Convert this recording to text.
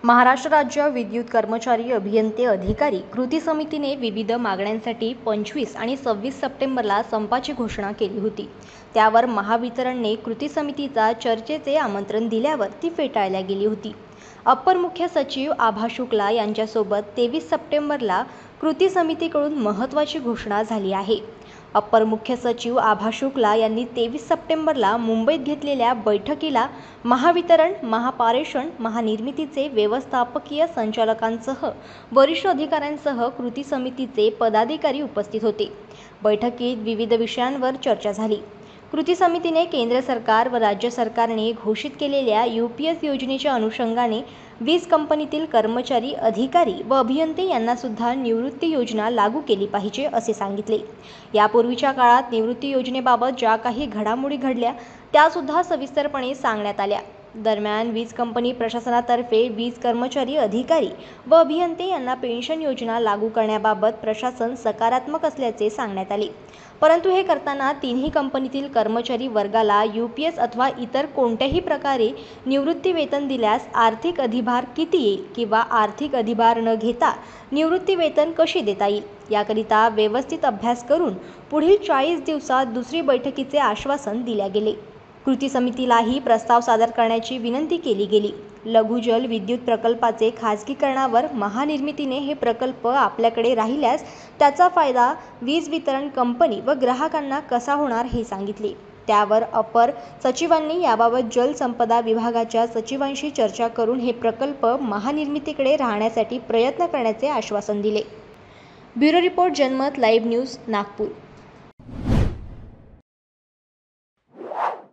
महाराष्ट्र राज्य विद्युत कर्मचारी अभियंते अधिकारी कृती समितीने विविध मागण्यांसाठी 25 आणि 26 सप्टेंबरला संपाची घोषणा केली होती। त्यावर महावितरणने कृती समितीचा चर्चेचे आमंत्रण दिल्यावर ती फेटाळल्या गेली होती। अप्पर मुख्य सचिव आभा शुक्ला यांच्यासोबत 23 सप्टेंबरला कृती समितीकडून महत्त्वाची घोषणा झाली आहे। अप्पर मुख्य सचिव आभा शुक्ला यांनी 23 सप्टेंबरला मुंबईत घेतलेल्या बैठकीला महावितरण, महापारेषण, महानिर्मितीचे व्यवस्थापकीय संचालकांसह वरिष्ठ अधिकाऱ्यांसह कृती समितीचे पदाधिकारी उपस्थित होते। बैठकीत विविध विषयांवर चर्चा झाली। कृती समितीने केंद्र सरकार व राज्य सरकारने घोषित केलेल्या UPS योजनेच्या अनुषंगाने वीज कंपनीतील कर्मचारी, अधिकारी व अभियंते यांना सुद्धा निवृत्ती योजना लागू केली पाहिजे असे सांगितले। यापूर्वीच्या काळात निवृत्ती योजनेबाबत ज्या काही घडामोडी घडल्या त्या सुद्धा सविस्तरपणे सांगण्यात आल्या। दरम्यान वीज कंपनी प्रशासनातर्फे वीज कर्मचारी, अधिकारी व अभियंते यांना पेन्शन योजना लागू करण्याबाबत प्रशासन सकारात्मक असल्याचे सांगण्यात आले। परंतु हे करताना तिन्ही कंपनीतील कर्मचारी वर्गाला UPS अथवा इतर कोणत्याही प्रकारे निवृत्ती वेतन दिल्यास आर्थिक अधिभार किती येईल किंवा आर्थिक अधिभार न घेता निवृत्ती वेतन कशी देता येईल याकरिता व्यवस्थित अभ्यास करून पुढील 40 दिवसात दुसरी बैठकीचे आश्वासन दिले गेले। कृती समितीलाही प्रस्ताव सादर करण्याची विनंती केली गेली। लघु जल विद्युत प्रकल्पाचे खाजगीकरणावर महानिर्मितीने हे प्रकल्प आपल्याकडे राहिल्यास त्याचा फायदा वीज वितरण कंपनी व ग्राहकांना कसा होणार हे सांगितले। त्यावर अपर सचिवांनी याबाबत जलसंपदा विभागाच्या सचिवांशी चर्चा करून हे प्रकल्प महानिर्मितीकडे राहण्यासाठी प्रयत्न करण्याचे आश्वासन दिले। ब्युरो रिपोर्ट, जनमत लाईव्ह न्यूज, नागपूर।